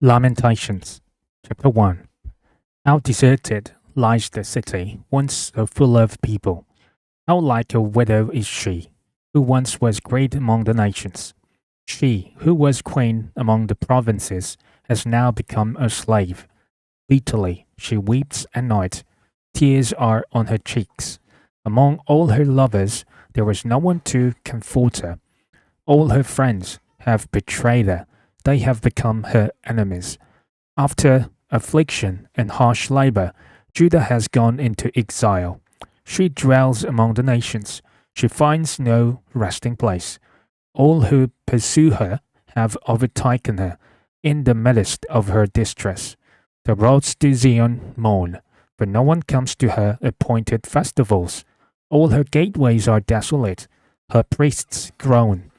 Lamentations, Chapter 1. How deserted lies the city, once so full of people. How like a widow is she, who once was great among the nations. She, who was queen among the provinces, has now become a slave. Bitterly she weeps at night. Tears are on her cheeks. Among all her lovers, there is no one to comfort her. All her friends have betrayed her. They have become her enemies. After affliction and harsh labor, Judah has gone into exile. She dwells among the nations. She finds no resting place. All who pursue her have overtaken her in the midst of her distress. The roads to Zion mourn, for no one comes to her appointed festivals. All her gateways are desolate. Her priests groan.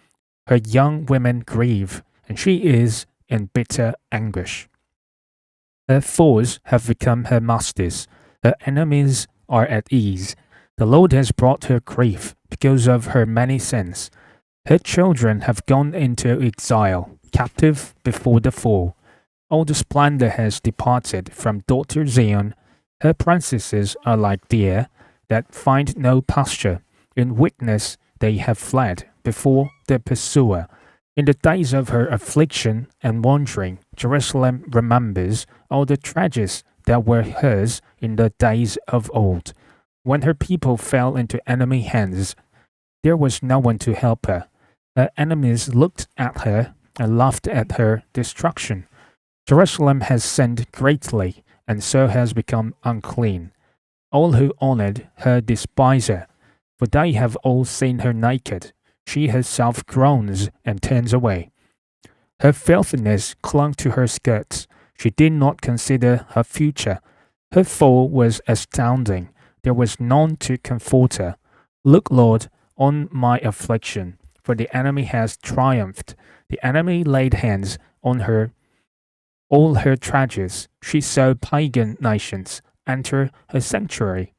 Her young women grieve, and she is in bitter anguish. Her foes have become her masters. Her enemies are at ease. The Lord has brought her grief because of her many sins. Her children have gone into exile, captive before the fall. All the splendor has departed from daughter Zion. Her princesses are like deer that find no pasture. In weakness they have fled before the pursuer. In the days of her affliction and wandering, Jerusalem remembers all the treasures that were hers in the days of old. When her people fell into enemy hands, there was no one to help her. Her enemies looked at her and laughed at her destruction. Jerusalem has sinned greatly, and so has become unclean. All who honored her despise her, for they have all seen her naked. She herself groans and turns away. Her filthiness clung to her skirts. She did not consider her future. Her fall was astounding. There was none to comfort her. Look, Lord, on my affliction, for the enemy has triumphed. The enemy laid hands on her, all her treasures. She saw pagan nations enter her sanctuary,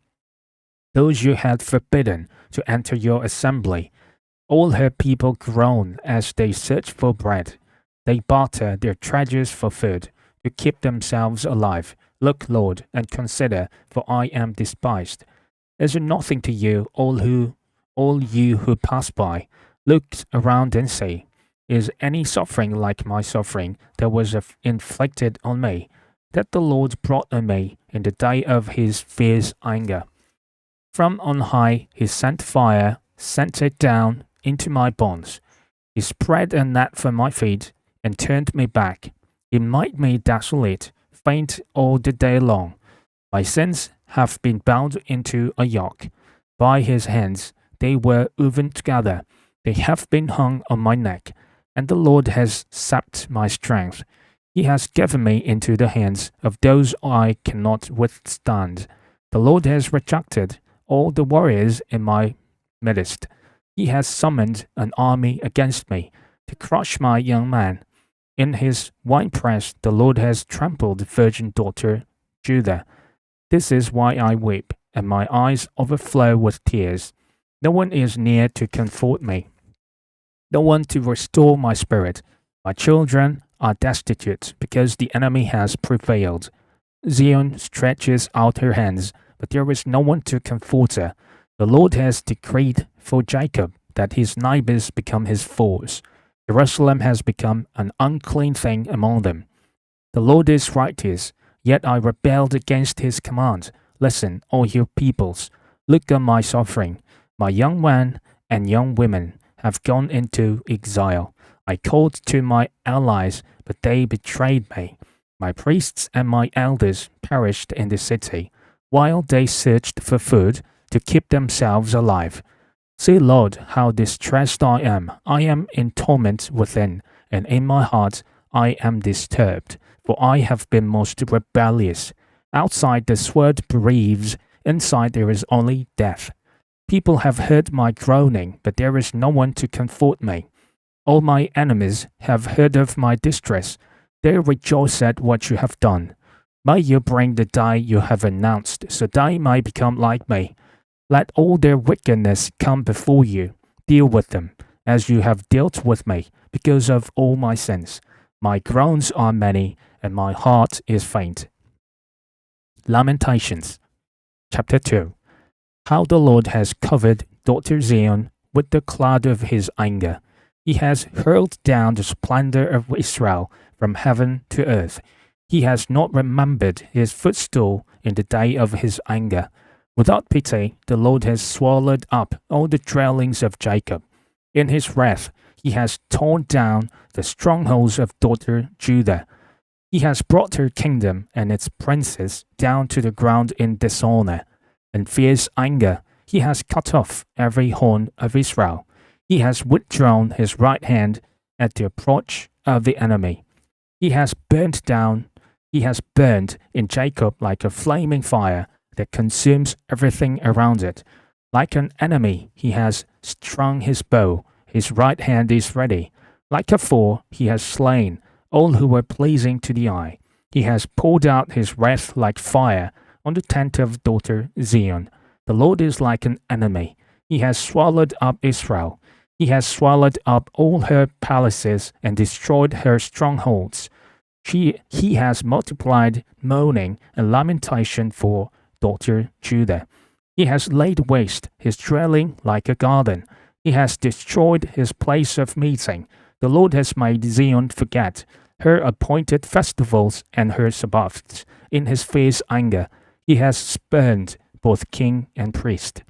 those you had forbidden to enter your assembly. All her people groan as they search for bread. They barter their treasures for food, to keep themselves alive. Look, Lord, and consider, for I am despised. Is it nothing to you, all you who pass by? Look around and see, is any suffering like my suffering that was inflicted on me, that the Lord brought on me in the day of his fierce anger? From on high he sent fire, sent it down into my bonds. He spread a net for my feet and turned me back. He made me desolate, faint all the day long. My sins have been bound into a yoke. By his hands they were woven together. They have been hung on my neck, and the Lord has sapped my strength. He has given me into the hands of those I cannot withstand. The Lord has rejected all the warriors in my midst. He has summoned an army against me to crush my young man. In his winepress the Lord has trampled the virgin daughter Judah. This is why I weep, and my eyes overflow with tears. No one is near to comfort me, no one to restore my spirit. My children are destitute because the enemy has prevailed. Zion stretches out her hands, but there is no one to comfort her. The Lord has decreed for Jacob that his neighbors become his foes. Jerusalem has become an unclean thing among them. The Lord is righteous, yet I rebelled against his command. Listen, all you peoples, look on my suffering. My young men and young women have gone into exile. I called to my allies, but they betrayed me. My priests and my elders perished in the city, while they searched for food to keep themselves alive. See, Lord, how distressed I am. I am in torment within, and in my heart I am disturbed, for I have been most rebellious. Outside the sword breathes, inside there is only death. People have heard my groaning, but there is no one to comfort me. All my enemies have heard of my distress. They rejoice at what you have done. May you bring the day you have announced, so they may become like me. Let all their wickedness come before you. Deal with them, as you have dealt with me, because of all my sins. My groans are many, and my heart is faint. Lamentations, chapter 2. How the Lord has covered daughter Zion with the cloud of his anger. He has hurled down the splendor of Israel from heaven to earth. He has not remembered his footstool in the day of his anger. Without pity, the Lord has swallowed up all the dwellings of Jacob. In his wrath, he has torn down the strongholds of daughter Judah. He has brought her kingdom and its princes down to the ground in dishonor. In fierce anger, he has cut off every horn of Israel. He has withdrawn his right hand at the approach of the enemy. He has burned in Jacob like a flaming fire that consumes everything around it. Like an enemy, he has strung his bow. His right hand is ready. Like a foe, he has slain all who were pleasing to the eye. He has poured out his wrath like fire on the tent of daughter Zion. The Lord is like an enemy. He has swallowed up Israel. He has swallowed up all her palaces and destroyed her strongholds. He has multiplied mourning and lamentation for daughter Judah. He has laid waste his dwelling like a garden. He has destroyed his place of meeting. The Lord has made Zion forget her appointed festivals and her Sabbaths. In his fierce anger, he has spurned both king and priest.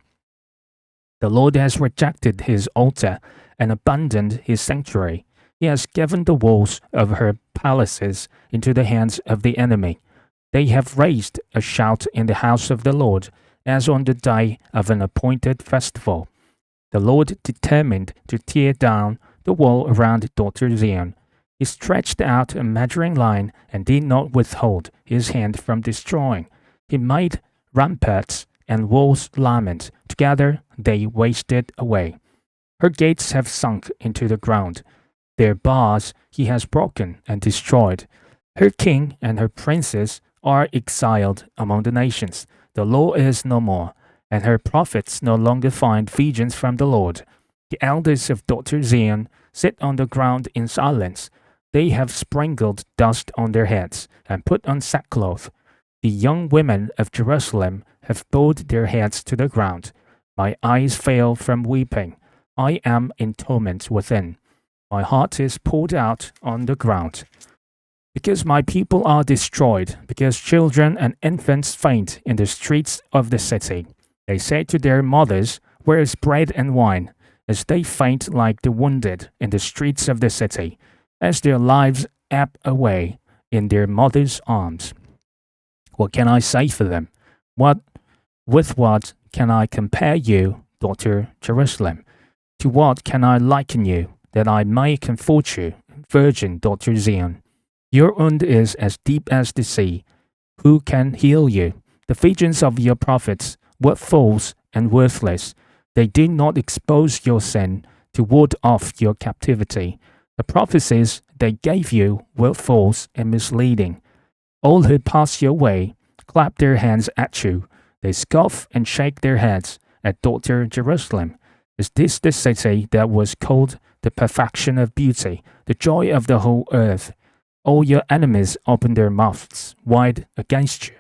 The Lord has rejected his altar and abandoned his sanctuary. He has given the walls of her palaces into the hands of the enemy. They have raised a shout in the house of the Lord, as on the day of an appointed festival. The Lord determined to tear down the wall around daughter Zion. He stretched out a measuring line and did not withhold his hand from destroying. He made ramparts and walls lament. Together they wasted away. Her gates have sunk into the ground. Their bars he has broken and destroyed. Her king and her princes are exiled among the nations. The law is no more, and her prophets no longer find visions from the Lord. The elders of daughter Zion sit on the ground in silence. They have sprinkled dust on their heads and put on sackcloth. The young women of Jerusalem have bowed their heads to the ground. My eyes fail from weeping. I am in torment within. My heart is poured out on the ground. Because my people are destroyed, because children and infants faint in the streets of the city. They say to their mothers, "Where is bread and wine?" As they faint like the wounded in the streets of the city, as their lives ebb away in their mothers' arms. What can I say for them? With what can I compare you, daughter Jerusalem? To what can I liken you, that I may comfort you, virgin daughter Zion? Your wound is as deep as the sea. Who can heal you? The visions of your prophets were false and worthless. They did not expose your sin to ward off your captivity. The prophecies they gave you were false and misleading. All who pass your way clap their hands at you. They scoff and shake their heads at daughter Jerusalem. Is this the city that was called the perfection of beauty, the joy of the whole earth? All your enemies open their mouths wide against you.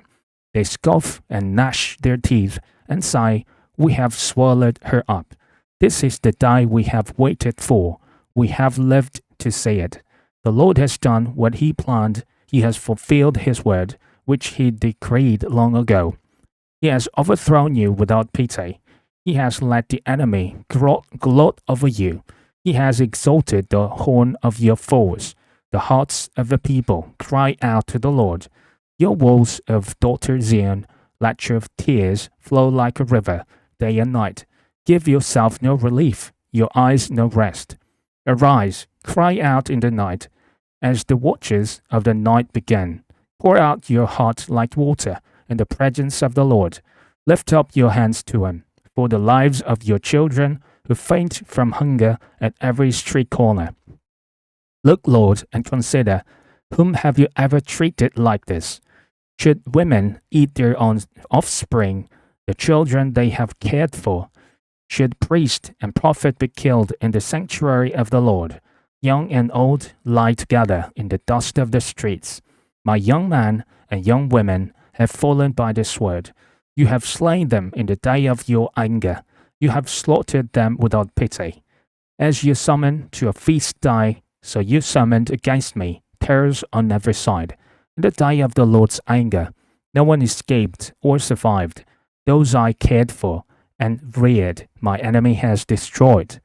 They scoff and gnash their teeth and say, "We have swallowed her up." This is the day we have waited for. We have lived to see it. The Lord has done what he planned. He has fulfilled his word, which he decreed long ago. He has overthrown you without pity. He has let the enemy gloat over you. He has exalted the horn of your foes. The hearts of the people cry out to the Lord. Your walls of daughter Zion, let your tears flow like a river, day and night. Give yourself no relief, your eyes no rest. Arise, cry out in the night, as the watches of the night begin. Pour out your heart like water in the presence of the Lord. Lift up your hands to him, for the lives of your children who faint from hunger at every street corner. Look, Lord, and consider, whom have you ever treated like this? Should women eat their own offspring, the children they have cared for? Should priest and prophet be killed in the sanctuary of the Lord? Young and old lie together in the dust of the streets. My young men and young women have fallen by the sword. You have slain them in the day of your anger. You have slaughtered them without pity. As you summon to a feast day, so you summoned against me terrors on every side. In the day of the Lord's anger, no one escaped or survived. Those I cared for and reared, my enemy has destroyed.